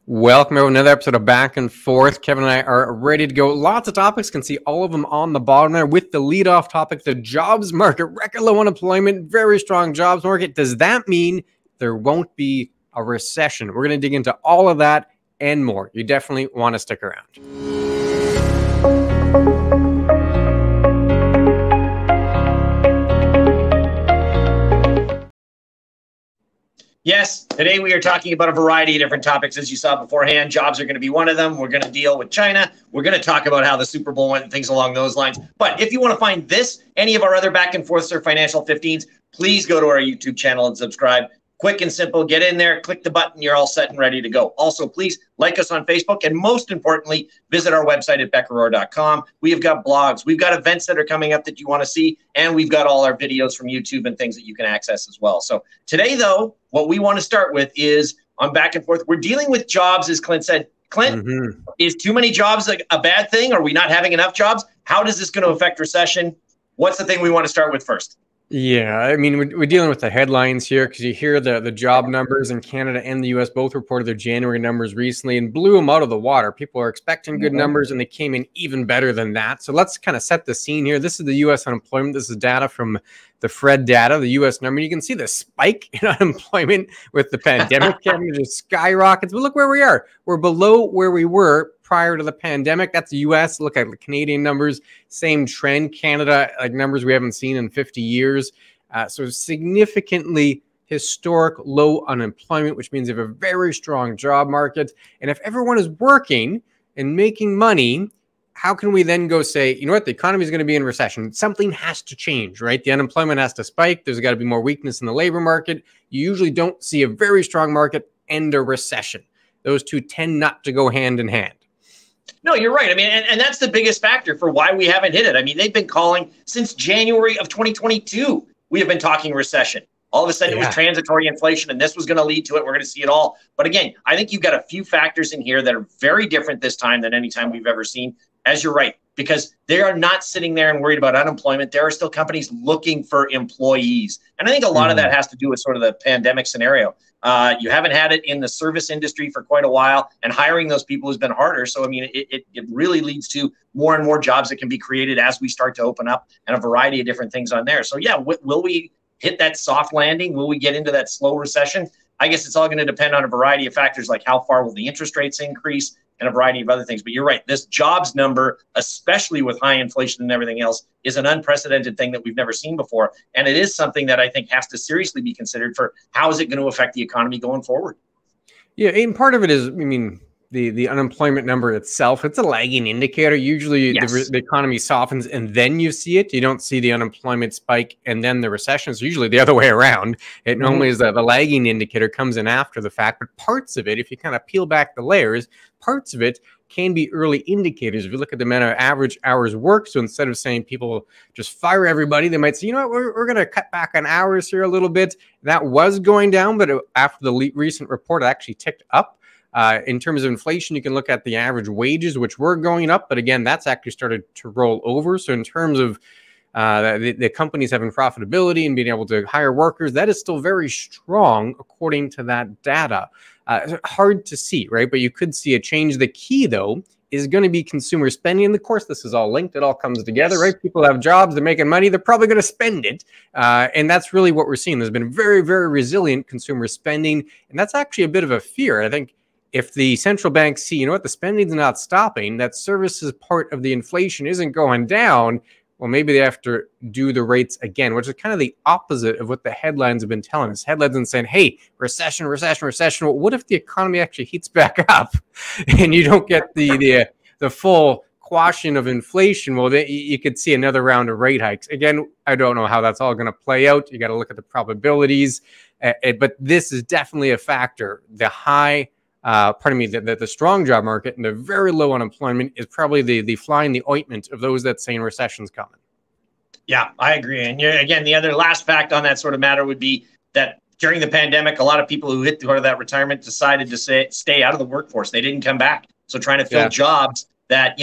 Welcome to another episode of Back and Forth. Kevin and I are ready to go. Lots of topics. Can see all of them on the bottom there with the leadoff topic, the jobs market, record low unemployment, very strong jobs market. Does that mean there won't be a recession? We're going to dig into all of that and more. You definitely want to stick around. Yes, today we are talking about a variety of different topics, as you saw beforehand. Jobs are going to be one of them. We're going to deal with China. We're going to talk about how the Super Bowl went and things along those lines. But if you want to find this, any of our other Back and Forths or Financial 15s, please go to our YouTube channel and subscribe. Quick and simple. Get in there, click the button. You're all set and ready to go. Also, please like us on Facebook. And most importantly, visit our website at beckerorr.com. We have got blogs. We've got events that are coming up that you want to see. And we've got all our videos from YouTube and things that you can access as well. So today, though, what we want to start with is on Back and Forth. We're dealing with jobs, as Clint said. Clint, is too many jobs a bad thing? Are we not having enough jobs? How does this going to affect recession? What's the thing we want to start with first? Yeah, I mean, we're dealing with the headlines here because you hear the job numbers in Canada and the U.S. both reported their January numbers recently and blew them out of the water. People are expecting good numbers and they came in even better than that. So let's kind of set the scene here. This is the U.S. unemployment. This is data from the Fred data, the U.S. number. You can see the spike in unemployment with the pandemic. It just skyrockets. But look where we are. We're below where we were prior to the pandemic. That's the U.S. Look at the Canadian numbers. Same trend. Canada, like numbers we haven't seen in 50 years. So significantly historic low unemployment, which means you have a very strong job market. And if everyone is working and making money, how can we then go say, you know what, the economy is going to be in recession? Something has to change, right? The unemployment has to spike. There's got to be more weakness in the labor market. You usually don't see a very strong market and a recession. Those two tend not to go hand in hand. No, you're right. I mean, and that's the biggest factor for why we haven't hit it. I mean, they've been calling since January of 2022. We have been talking recession. All of a sudden, it was transitory inflation, and this was going to lead to it. We're going to see it all. But again, I think you've got a few factors in here that are very different this time than any time we've ever seen. As you're right, because they are not sitting there and worried about unemployment. There are still companies looking for employees. And I think a lot of that has to do with sort of the pandemic scenario. You haven't had it in the service industry for quite a while, and hiring those people has been harder. So, I mean, it really leads to more and more jobs that can be created as we start to open up and a variety of different things on there. So, yeah, will we hit that soft landing? Will we get into that slow recession? I guess it's all going to depend on a variety of factors, like how far will the interest rates increase and a variety of other things. But you're right, this jobs number, especially with high inflation and everything else, is an unprecedented thing that we've never seen before. And it is something that I think has to seriously be considered for how is it going to affect the economy going forward. Yeah, and part of it is, I mean, the unemployment number itself, it's a lagging indicator. Usually the economy softens and then you see it. You don't see the unemployment spike and then the recession. It's usually the other way around. It normally is the lagging indicator comes in after the fact. But parts of it, if you kind of peel back the layers, parts of it can be early indicators. If you look at the amount of average hours worked, so instead of saying people just fire everybody, they might say, you know what, we're going to cut back on hours here a little bit. That was going down, but after the recent report, it actually ticked up. In terms of inflation, you can look at the average wages, which were going up. But again, that's actually started to roll over. So in terms of the companies having profitability and being able to hire workers, that is still very strong according to that data. Hard to see, right? But you could see a change. The key, though, is going to be consumer spending. And of course, this is all linked. It all comes together, right? People have jobs, they're making money, they're probably going to spend it. And that's really what we're seeing. There's been very, very resilient consumer spending. And that's actually a bit of a fear. I think if the central banks see, you know what, the spending's not stopping, that services part of the inflation isn't going down, well, maybe they have to do the rates again, which is kind of the opposite of what the headlines have been telling us. Headlines and saying, hey, recession, recession, recession. Well, what if the economy actually heats back up and you don't get the full quashing of inflation? Well, you could see another round of rate hikes. Again, I don't know how that's all going to play out. You got to look at the probabilities. But this is definitely a factor. The the strong job market and the very low unemployment is probably the fly in the ointment of those that saying recession's coming. Yeah, I agree. And again, the other last fact on that sort of matter would be that during the pandemic, a lot of people who hit that retirement decided to stay out of the workforce. They didn't come back. So trying to fill jobs that,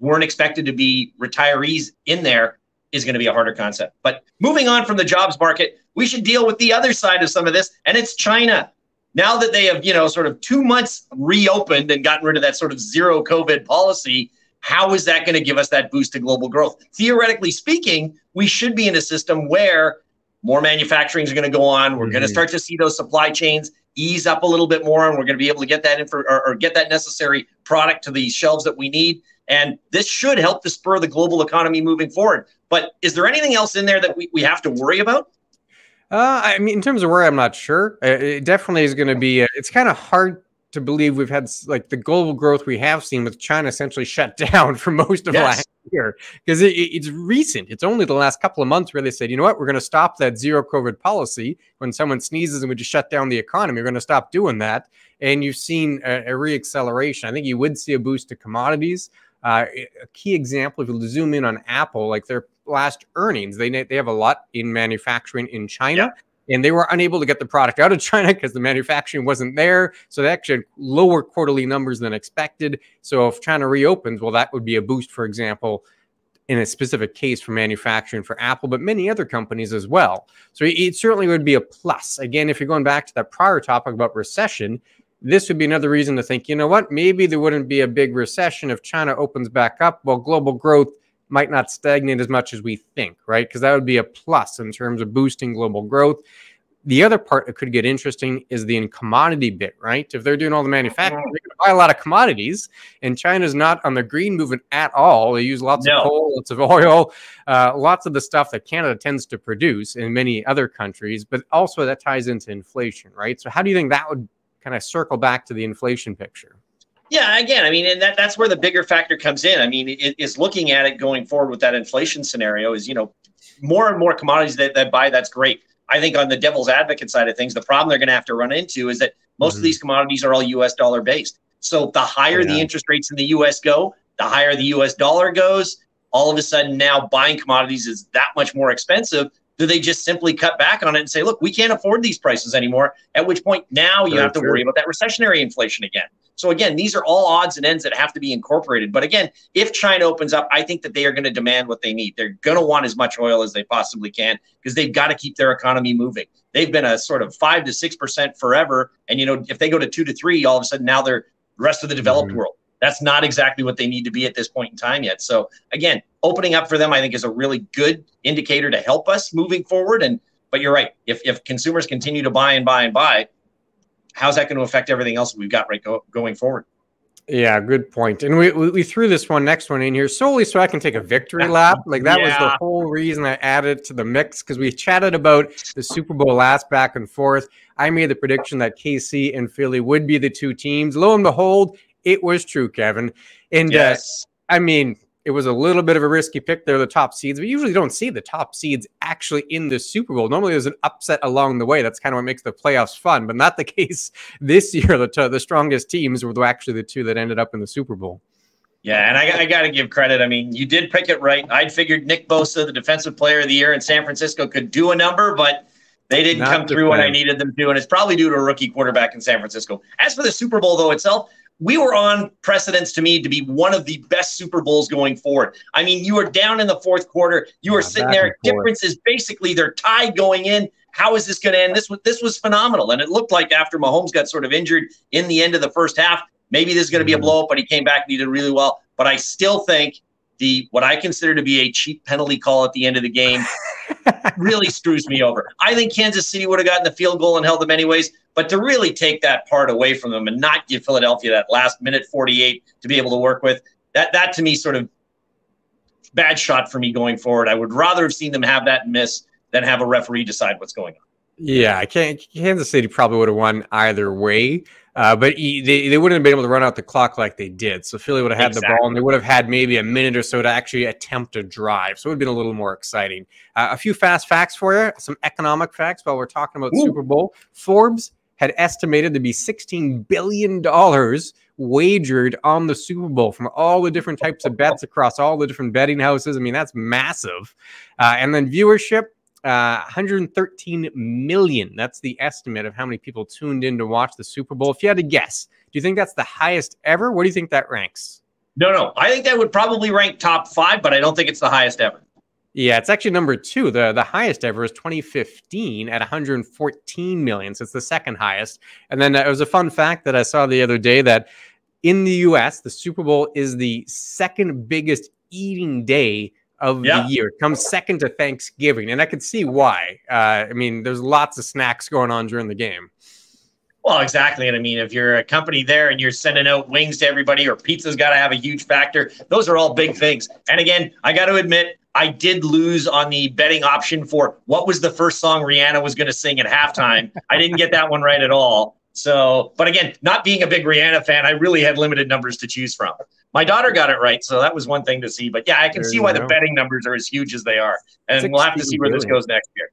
weren't expected to be retirees in there is going to be a harder concept. But moving on from the jobs market, we should deal with the other side of some of this, and it's China. now that they have, sort of 2 months reopened and gotten rid of that sort of zero COVID policy, how is that going to give us that boost to global growth? Theoretically speaking, we should be in a system where more manufacturing is going to go on. We're going to start to see those supply chains ease up a little bit more, and we're going to be able to get that or get that necessary product to the shelves that we need. And this should help to spur the global economy moving forward. But is there anything else in there that we have to worry about? I mean, in terms of worry, I'm not sure. It definitely is going to be, it's kind of hard to believe we've had like the global growth we have seen with China essentially shut down for most of last year, because it's recent. It's only the last couple of months where they said, you know what, we're going to stop that zero COVID policy. When someone sneezes and we just shut down the economy, we're going to stop doing that. And you've seen a re-acceleration. I think you would see a boost to commodities. A key example, if you zoom in on Apple, like their last earnings, they have a lot in manufacturing in China. And they were unable to get the product out of China because the manufacturing wasn't there. So they actually had lower quarterly numbers than expected. So if China reopens, well, that would be a boost, for example, in a specific case for manufacturing for Apple, but many other companies as well. So it certainly would be a plus. Again, if you're going back to that prior topic about recession, this would be another reason to think, you know what, maybe there wouldn't be a big recession if China opens back up. Well, global growth might not stagnate as much as we think, right? Because that would be a plus in terms of boosting global growth. The other part that could get interesting is the commodity bit, right? If they're doing all the manufacturing, they're going to buy a lot of commodities, and China's not on the green movement at all. They use lots of coal, lots of oil, lots of the stuff that Canada tends to produce in many other countries, but also that ties into inflation, right? So how do you think that would kind of circle back to the inflation picture? Yeah, again, I mean, and that's where the bigger factor comes in. I mean, it is looking at it going forward with that inflation scenario is, more and more commodities that buy, that's great. I think on the devil's advocate side of things, the problem they're going to have to run into is that most of these commodities are all US dollar based. So the higher the interest rates in the US go, the higher the US dollar goes. All of a sudden now buying commodities is that much more expensive. Do they just simply cut back on it and say, look, we can't afford these prices anymore? At which point now you have to worry about that recessionary inflation again. So again, these are all odds and ends that have to be incorporated. But again, if China opens up, I think that they are going to demand what they need. They're going to want as much oil as they possibly can because they've got to keep their economy moving. They've been a sort of 5 to 6% forever. And, if they go to 2 to 3, all of a sudden now they're the rest of the developed world. That's not exactly what they need to be at this point in time yet. So again, opening up for them, I think, is a really good indicator to help us moving forward. But you're right. If consumers continue to buy and buy and buy, how's that going to affect everything else we've got going forward? Yeah, good point. And we threw this next one in here solely so I can take a victory lap. Like that was the whole reason I added to the mix, because we chatted about the Super Bowl last back and forth. I made the prediction that KC and Philly would be the two teams. Lo and behold, it was true, Kevin. And I mean, it was a little bit of a risky pick. They're the top seeds. We usually don't see the top seeds actually in the Super Bowl. Normally there's an upset along the way. That's kind of what makes the playoffs fun, but not the case this year. The strongest teams were actually the two that ended up in the Super Bowl. Yeah, and I got to give credit. I mean, you did pick it right. I'd figured Nick Bosa, the defensive player of the year in San Francisco, could do a number, but they didn't come through when I needed them to, and it's probably due to a rookie quarterback in San Francisco. As for the Super Bowl, though, itself, we were on precedence to me to be one of the best Super Bowls going forward. I mean, you were down in the fourth quarter. You were sitting there. Difference is basically they're tied going in. How is this going to end? This was phenomenal. And it looked like after Mahomes got sort of injured in the end of the first half, maybe this is going to be a blow up, but he came back and he did really well. But I still think what I consider to be a cheap penalty call at the end of the game really screws me over. I think Kansas City would have gotten the field goal and held them anyways, but to really take that part away from them and not give Philadelphia that last minute 48 to be able to work with, that to me sort of bad shot for me going forward. I would rather have seen them have that miss than have a referee decide what's going on. Yeah, Kansas City probably would have won either way, but they wouldn't have been able to run out the clock like they did. So Philly would have had the ball, and they would have had maybe a minute or so to actually attempt a drive. So it would have been a little more exciting. A few fast facts for you, some economic facts while we're talking about Super Bowl. Forbes had estimated to be $16 billion wagered on the Super Bowl from all the different types of bets across all the different betting houses. I mean, that's massive. And then viewership, 113 million. That's the estimate of how many people tuned in to watch the Super Bowl. If you had to guess, do you think that's the highest ever? Where do you think that ranks? No. I think that would probably rank top 5, but I don't think it's the highest ever. Yeah, it's actually number 2. The highest ever is 2015 at 114 million. So it's the second highest. And then it was a fun fact that I saw the other day that in the US, the Super Bowl is the second biggest eating day of the year. It comes second to Thanksgiving. And I could see why. I mean, there's lots of snacks going on during the game. Well, exactly. And I mean, if you're a company there and you're sending out wings to everybody, or pizza's got to have a huge factor, those are all big things. And again, I got to admit, I did lose on the betting option for what was the first song Rihanna was going to sing at halftime. I didn't get that one right at all. So, but again, not being a big Rihanna fan, I really had limited numbers to choose from. My daughter got it right, so that was one thing to see. But yeah, I can see why the betting numbers are as huge as they are. And we'll have to see where this goes next year.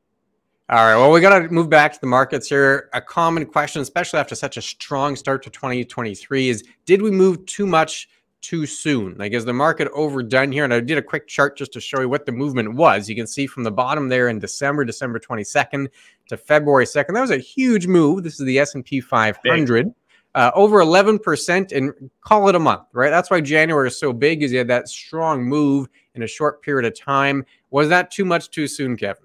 All right, well, we got to move back to the markets here. A common question, especially after such a strong start to 2023, is did we move too much too soon? Like, is the market overdone here? And I did a quick chart just to show you what the movement was. You can see from the bottom there in December 22nd to February 2nd, that was a huge move. This is the S&P 500. Over 11%, and call it a month, right? That's why January is so big, is you had that strong move in a short period of time. Was that too much too soon, Kevin?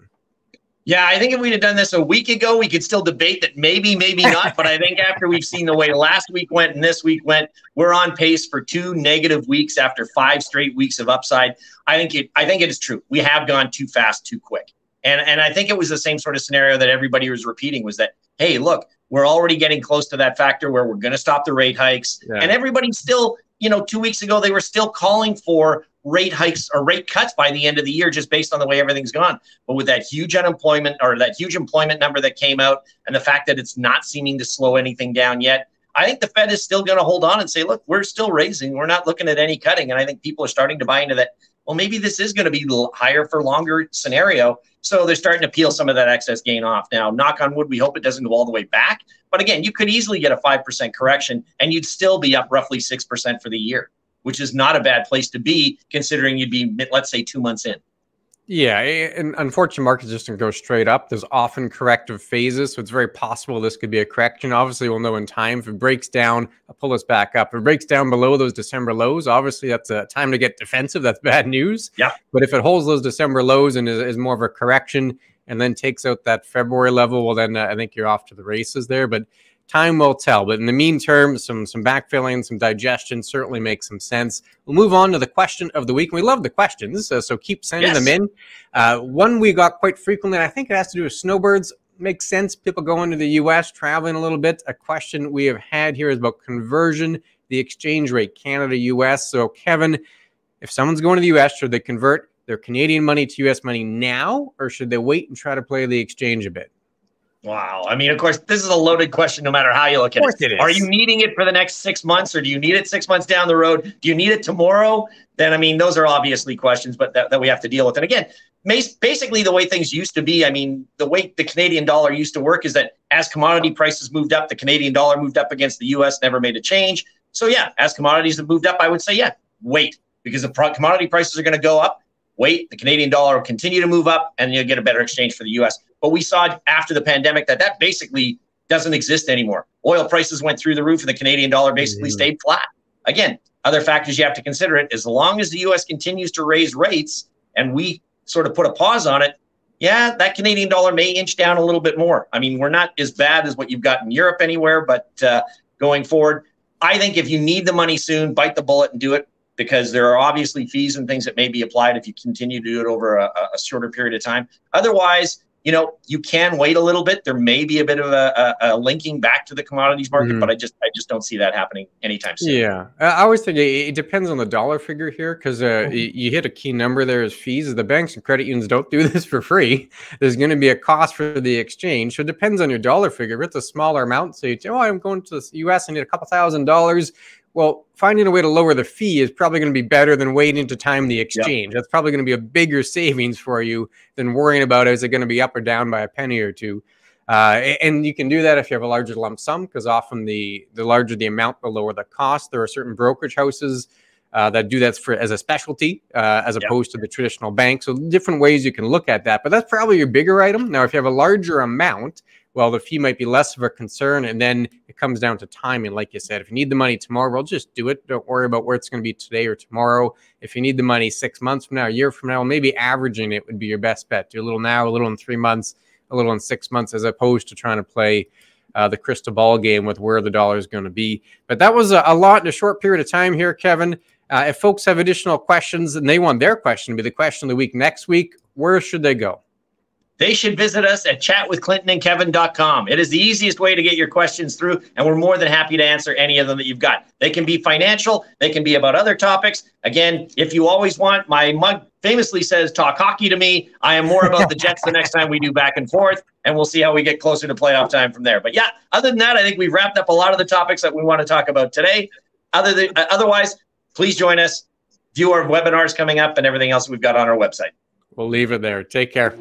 Yeah, I think if we'd have done this a week ago, we could still debate that maybe not. But I think after we've seen the way last week went and this week went, we're on pace for 2 negative weeks after 5 straight weeks of upside. I think it is true. We have gone too fast, too quick. And I think it was the same sort of scenario that everybody was repeating, was that, hey, look, we're already getting close to that factor where we're going to stop the rate hikes. Yeah. And everybody's still, 2 weeks ago, they were still calling for rate hikes or rate cuts by the end of the year, just based on the way everything's gone. But with that huge unemployment, or that huge employment number that came out, and the fact that it's not seeming to slow anything down yet, I think the Fed is still going to hold on and say, look, we're still raising. We're not looking at any cutting. And I think people are starting to buy into that, well, maybe this is going to be a higher for longer scenario. So they're starting to peel some of that excess gain off. Now, knock on wood, we hope it doesn't go all the way back. But again, you could easily get a 5% correction and you'd still be up roughly 6% for the year, which is not a bad place to be, considering you'd be, let's say, 2 months in. Yeah, and unfortunately, markets just don't go straight up. There's often corrective phases, so it's very possible this could be a correction. Obviously, we'll know in time. If it breaks down, I'll pull us back up. If it breaks down below those December lows, obviously that's a time to get defensive. That's bad news. Yeah. But if it holds those December lows and is more of a correction and then takes out that February level, well, then I think you're off to the races there. But time will tell. But in the meantime, some backfilling, some digestion certainly makes some sense. We'll move on to the question of the week. We love the questions, so keep sending them in. One we got quite frequently, and I think it has to do with snowbirds. Makes sense. People going to the U.S., traveling a little bit. A question we have had here is about conversion, the exchange rate, Canada-U.S. So, Kevin, if someone's going to the U.S., should they convert their Canadian money to U.S. money now, or should they wait and try to play the exchange a bit? Wow. I mean, of course, this is a loaded question no matter how you look at it. Are you needing it for the next 6 months, or do you need it 6 months down the road? Do you need it tomorrow? Then, I mean, those are obviously questions, but that we have to deal with. And again, basically the way things used to be, I mean, the way the Canadian dollar used to work is that as commodity prices moved up, the Canadian dollar moved up against the U.S., never made a change. So yeah, as commodities have moved up, I would say, yeah, wait, because the commodity prices are going to go up. Wait, the Canadian dollar will continue to move up and you'll get a better exchange for the U.S. But we saw after the pandemic that basically doesn't exist anymore. Oil prices went through the roof and the Canadian dollar basically stayed flat. Again, other factors you have to consider it. As long as the U.S. continues to raise rates and we sort of put a pause on it, yeah, that Canadian dollar may inch down a little bit more. I mean, we're not as bad as what you've got in Europe anywhere, but going forward, I think if you need the money soon, bite the bullet and do it, because there are obviously fees and things that may be applied if you continue to do it over a shorter period of time. Otherwise, you can wait a little bit. There may be a bit of a linking back to the commodities market, but I just don't see that happening anytime soon. Yeah, I always think it depends on the dollar figure here, because you hit a key number there as fees. The banks and credit unions don't do this for free. There's going to be a cost for the exchange. So it depends on your dollar figure. If it's a smaller amount, so you say, oh, I'm going to the U.S. I need a couple $1,000s. Well, finding a way to lower the fee is probably going to be better than waiting to time the exchange. Yep. That's probably going to be a bigger savings for you than worrying about is it going to be up or down by a penny or two. And you can do that if you have a larger lump sum, because often the larger the amount, the lower the cost. There are certain brokerage houses that do that as a specialty as opposed to the traditional bank. So different ways you can look at that. But that's probably your bigger item. Now, if you have a larger amount, well, the fee might be less of a concern. And then it comes down to timing. Like you said, if you need the money tomorrow, well, just do it. Don't worry about where it's going to be today or tomorrow. If you need the money 6 months from now, a year from now, maybe averaging it would be your best bet. Do a little now, a little in 3 months, a little in 6 months, as opposed to trying to play the crystal ball game with where the dollar is going to be. But that was a lot in a short period of time here, Kevin. If folks have additional questions and they want their question to be the question of the week next week, where should they go? They should visit us at chatwithclintonandkevin.com. It is the easiest way to get your questions through, and we're more than happy to answer any of them that you've got. They can be financial. They can be about other topics. Again, if you always want, my mug famously says, talk hockey to me. I am more about the Jets the next time we do back and forth, and we'll see how we get closer to playoff time from there. But yeah, other than that, I think we've wrapped up a lot of the topics that we want to talk about today. Otherwise, please join us, view our webinars coming up, and everything else we've got on our website. We'll leave it there. Take care.